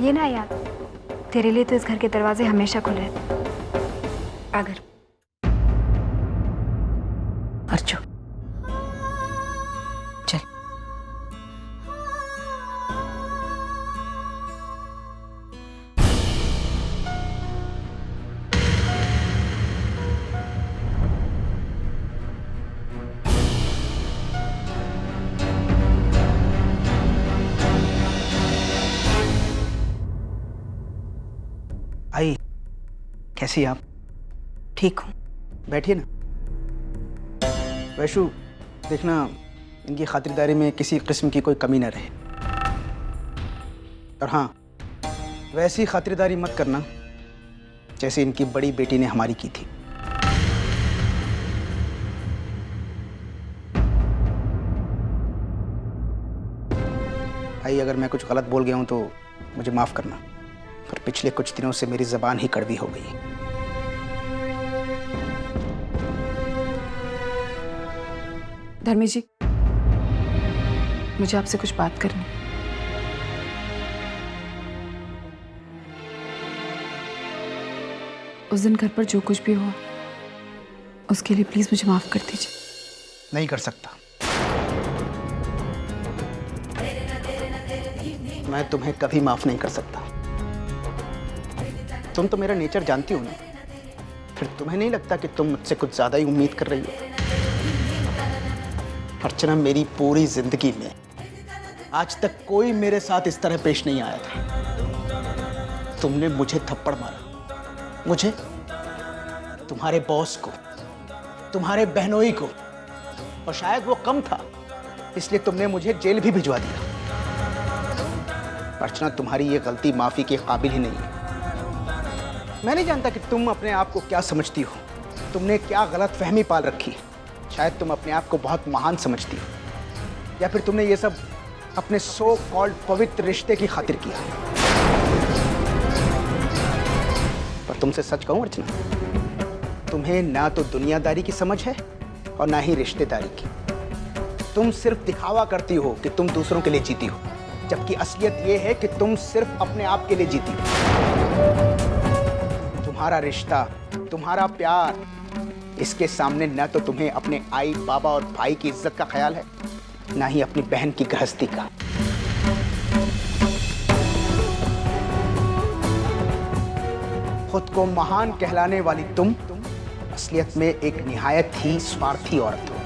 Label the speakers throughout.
Speaker 1: ये ना याद, तेरे लिए तो इस घर के दरवाजे हमेशा खुले हैं। अगर
Speaker 2: अर्जु चल।
Speaker 3: आई, कैसी आप?
Speaker 2: ठीक हूँ।
Speaker 3: बैठिए ना। वैशु, देखना इनकी खातिरदारी में किसी किस्म की कोई कमी न रहे। और हाँ, वैसी खातिरदारी मत करना जैसे इनकी बड़ी बेटी ने हमारी की थी। आई, अगर मैं कुछ गलत बोल गया हूं तो मुझे माफ करना, पर पिछले कुछ दिनों से मेरी जबान ही कड़वी हो गई।
Speaker 4: धर्मी जी, मुझे आपसे कुछ बात करनी। उस दिन घर पर जो कुछ भी हुआ उसके लिए प्लीज मुझे माफ कर दीजिए।
Speaker 3: नहीं कर सकता। मैं तुम्हें कभी माफ नहीं कर सकता। तुम तो मेरा नेचर जानती हो ना, फिर तुम्हें नहीं लगता कि तुम मुझसे कुछ ज्यादा ही उम्मीद कर रही हो? अर्चना, मेरी पूरी जिंदगी में आज तक कोई मेरे साथ इस तरह पेश नहीं आया था। तुमने मुझे थप्पड़ मारा, मुझे, तुम्हारे बॉस को, तुम्हारे बहनोई को, और शायद वो कम था इसलिए तुमने मुझे जेल भी भिजवा दिया। अर्चना, तुम्हारी ये गलती माफी के काबिल ही नहीं है। मैं नहीं जानता कि तुम अपने आप को क्या समझती हो, तुमने क्या गलत फहमी पाल रखी। शायद तुम अपने आप को बहुत महान समझती हो, या फिर तुमने ये सब अपने सो कॉल्ड पवित्र रिश्ते की खातिर किया। पर तुमसे सच कहूं अर्चना, तुम्हें ना तो दुनियादारी की समझ है और ना ही रिश्तेदारी की। तुम सिर्फ दिखावा करती हो कि तुम दूसरों के लिए जीती हो, जबकि असलियत यह है कि तुम सिर्फ अपने आप के लिए जीती हो। तुम्हारा रिश्ता, तुम्हारा प्यार, इसके सामने न तो तुम्हें अपने आई, बाबा और भाई की इज्जत का ख्याल है, ना ही अपनी बहन की गृहस्थी का। खुद को महान कहलाने वाली तुम असलियत में एक निहायत ही स्वार्थी औरत हो।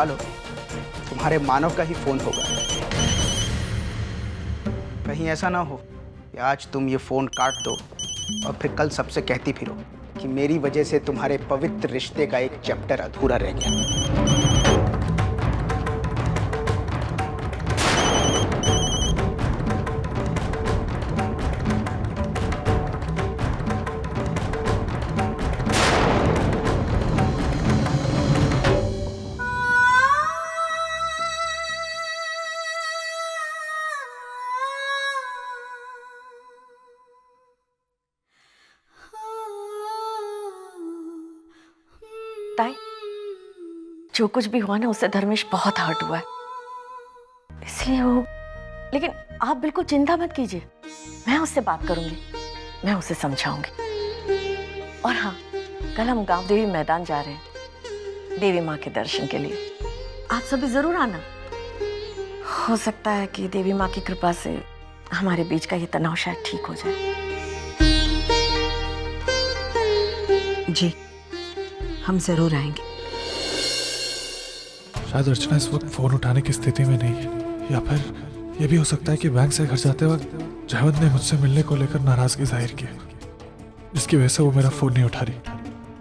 Speaker 3: लो, तुम्हारे मानव का ही फोन होगा। कहीं ऐसा ना हो कि आज तुम ये फोन काट दो और फिर कल सबसे कहती फिरो कि मेरी वजह से तुम्हारे पवित्र रिश्ते का एक चैप्टर अधूरा रह गया।
Speaker 2: ताई, जो कुछ भी हुआ ना उससे धर्मेश बहुत हर्ट हुआ है, इसलिए वो, लेकिन आप बिल्कुल चिंता मत कीजिए, मैं उससे बात करूंगी, मैं उसे समझाऊंगी। और हाँ, कल हम गांव देवी मैदान जा रहे हैं देवी माँ के दर्शन के लिए, आप सभी जरूर आना। हो सकता है कि देवी माँ की कृपा से हमारे बीच का ये तनाव शायद ठीक हो जाए।
Speaker 5: जी, हम जरूर आएंगे।
Speaker 6: शायद अर्चना इस वक्त फोन उठाने की स्थिति में नहीं है, या फिर यह भी हो सकता है कि बैंक से घर जाते वक्त जहवंत ने मुझसे मिलने को लेकर नाराजगी जाहिर की, जिसकी वजह से वो मेरा फोन नहीं उठा रही।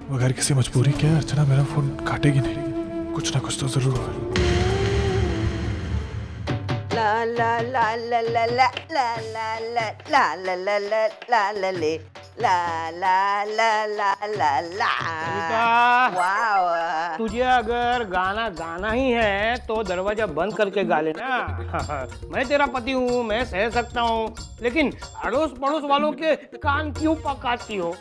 Speaker 6: बगैर किसी मजबूरी के अर्चना मेरा फोन काटेगी नहीं, कुछ ना कुछ तो जरूर होगा।
Speaker 5: ला
Speaker 7: ला ला ला ला ला ला ला ला ला ला ला ला ला ला ला ले ला ला ला ला ला ला। वाह,
Speaker 8: तुझे अगर गाना गाना ही है तो दरवाजा बंद करके गा लेना। मैं तेरा पति हूँ, मैं सह सकता हूँ, लेकिन अड़ोस पड़ोस वालों के कान क्यों पकाती हो?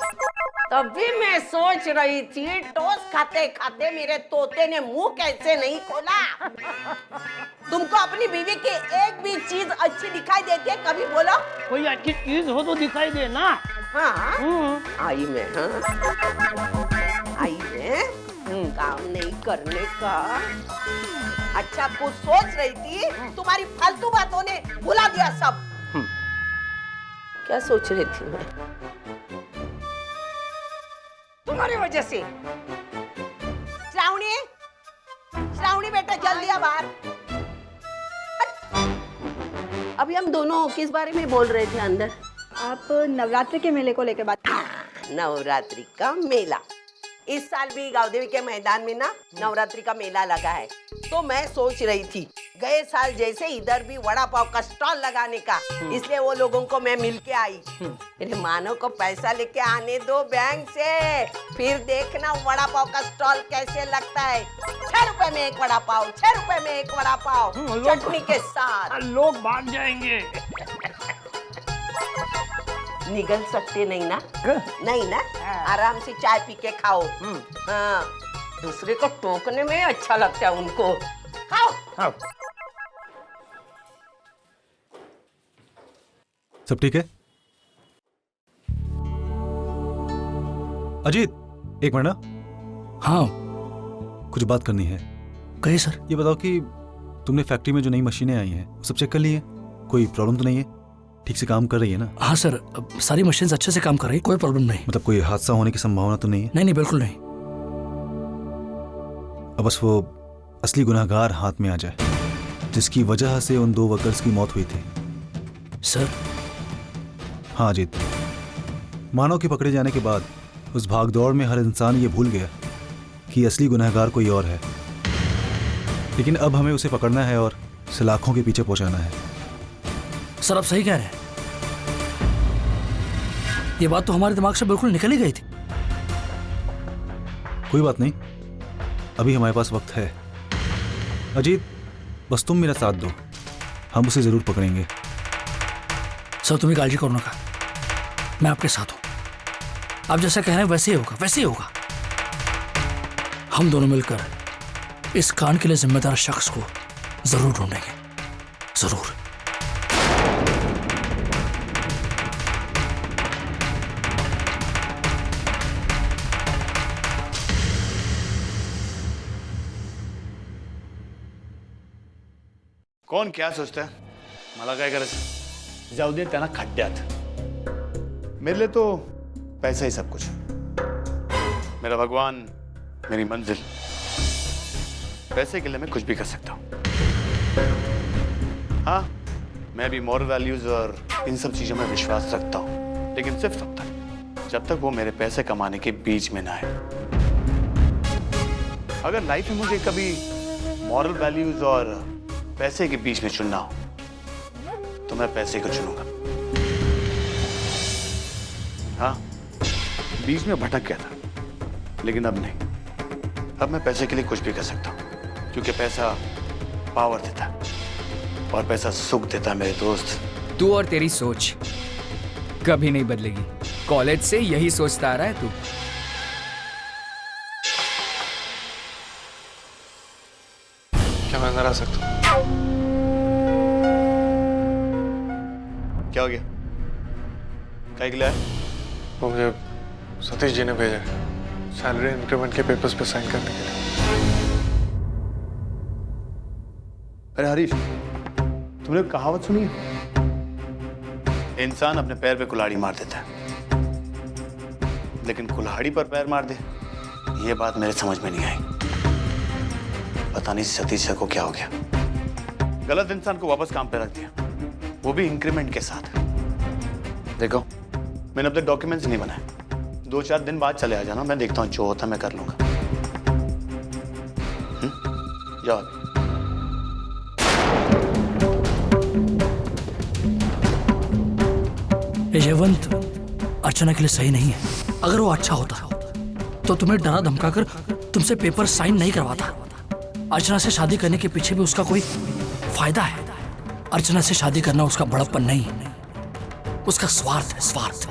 Speaker 7: तभी मैं सोच रही थी टोस्ट खाते खाते मेरे तोते ने मुंह कैसे नहीं खोला। तुमको अपनी बीवी की एक भी चीज अच्छी दिखाई देती है? कभी बोलो।
Speaker 8: कोई अच्छी चीज हो तो दिखाई दे ना।
Speaker 7: हाँ, आई मैं, आई मैं काम नहीं करने का। अच्छा कुछ सोच रही थी, तुम्हारी फालतू बातों ने भुला दिया सब। क्या सोच रही थी मैं? तुम्हारी वजह से। श्रावणी, श्रावणी बेटा जल्दी आ बाहर। अभी हम दोनों किस बारे में बोल रहे थे अंदर?
Speaker 1: आप नवरात्रि के मेले को लेकर बात
Speaker 7: नवरात्रि का मेला। इस साल भी गांवदेवी के मैदान में ना नवरात्रि का मेला लगा है, तो मैं सोच रही थी गए साल जैसे इधर भी वड़ा पाव का स्टॉल लगाने का, इसलिए वो लोगों को मैं मिल के आई। मेरे मानो को पैसा लेके आने दो बैंक से, फिर देखना वड़ा पाव का स्टॉल कैसे लगता है। 6 रुपए में एक वड़ा पाव, 6 रुपए में एक वड़ा पाव, चटनी के साथ।
Speaker 8: लोग भाग जाएंगे।
Speaker 7: निगल सकते नहीं ना? नहीं ना? आराम से चाय पी के खाओ। हाँ, दूसरे को टोकने में अच्छा लगता है उनको। खाओ।
Speaker 8: हाँ।
Speaker 9: सब ठीक है? अजीत, एक मिनट ना।
Speaker 10: हाँ,
Speaker 9: कुछ बात करनी है।
Speaker 10: कहिए सर।
Speaker 9: ये बताओ कि तुमने फैक्ट्री में जो नई मशीनें आई हैं वो सब चेक कर ली है? कोई प्रॉब्लम तो नहीं है? ठीक से काम कर रही है ना?
Speaker 10: हाँ सर, सारी मशीन अच्छे से काम कर रही है, कोई प्रॉब्लम नहीं।
Speaker 9: मतलब कोई हादसा होने की संभावना तो नहीं है?
Speaker 10: नहीं, बिल्कुल नहीं।
Speaker 9: अब बस वो असली गुनहगार हाथ में आ जाए जिसकी वजह से उन 2 वर्कर्स की मौत हुई थी।
Speaker 10: सर?
Speaker 9: हाँ अजीत, मानव के पकड़े जाने के बाद उस भागदौड़ में हर इंसान ये भूल गया कि असली गुनहगार कोई और है। लेकिन अब हमें उसे पकड़ना है और सलाखों के पीछे पहुंचाना है।
Speaker 10: सर आप सही कह रहे हैं, ये बात तो हमारे दिमाग से बिल्कुल निकल ही गई थी।
Speaker 9: कोई बात नहीं, अभी हमारे पास वक्त है। अजीत, बस तुम मेरा साथ दो, हम उसे जरूर पकड़ेंगे।
Speaker 10: सर तुम्हें काळजी करो नका, मैं आपके साथ हूं। आप जैसा कह रहे हैं वैसे ही होगा, वैसे ही होगा। हम दोनों मिलकर इस कांड के लिए जिम्मेदार शख्स को जरूर ढूंढेंगे, जरूर।
Speaker 11: कोण क्या सोचता है? मला काय करायचं? जाऊ दे त्यांना खड्ड्यात। मेरे लिए तो पैसा ही सब कुछ। मेरा भगवान, मेरी मंजिल। पैसे के लिए मैं कुछ भी कर सकता हूँ। हाँ, मैं भी मॉरल वैल्यूज और इन सब चीजों में विश्वास रखता हूँ, लेकिन सिर्फ तब तक जब तक वो मेरे पैसे कमाने के बीच में ना आए। अगर लाइफ में मुझे कभी मॉरल वैल्यूज और पैसे के बीच में चुनना हो तो मैं पैसे को चुनूंगा। हाँ, बीच में भटक गया था, लेकिन अब नहीं। अब मैं पैसे के लिए कुछ भी कर सकता हूँ, क्योंकि पैसा पावर देता है और पैसा सुख देता है मेरे दोस्त।
Speaker 12: तू और तेरी सोच कभी नहीं बदलेगी। कॉलेज से यही सोचता आ रहा है तू।
Speaker 6: क्या मैं अंदर आ सकता हूँ?
Speaker 11: क्या हो गया? क्या गिला है?
Speaker 6: वो मुझे सतीश जी ने भेजा है सैलरी इंक्रीमेंट के पेपर्स पे साइन करने के लिए।
Speaker 11: अरे हरीश, तुमने कहावत सुनी है? इंसान अपने पैर पे कुल्हाड़ी मार देता है, लेकिन कुल्हाड़ी पर पैर मार दे, ये बात मेरे समझ में नहीं आई। पता नहीं सतीश सर को क्या हो गया। गलत इंसान को वापस काम पे रख दिया, वो भी इंक्रीमेंट के साथ। देखो, मैंने अब तक डॉक्यूमेंट्स नहीं बनाए। 2-4 दिन बाद चले आ जाना, मैं देखता हूँ जो होता मैं कर लूंगा। जाओ।
Speaker 10: ये जयवंत अर्चना के लिए सही नहीं है। अगर वो अच्छा होता तो तुम्हें डरा धमकाकर तुमसे पेपर साइन नहीं करवाता। अर्चना से शादी करने के पीछे भी उसका कोई फायदा है। अर्चना से शादी करना उसका बड़प्पन नहीं, उसका स्वार्थ है, स्वार्थ।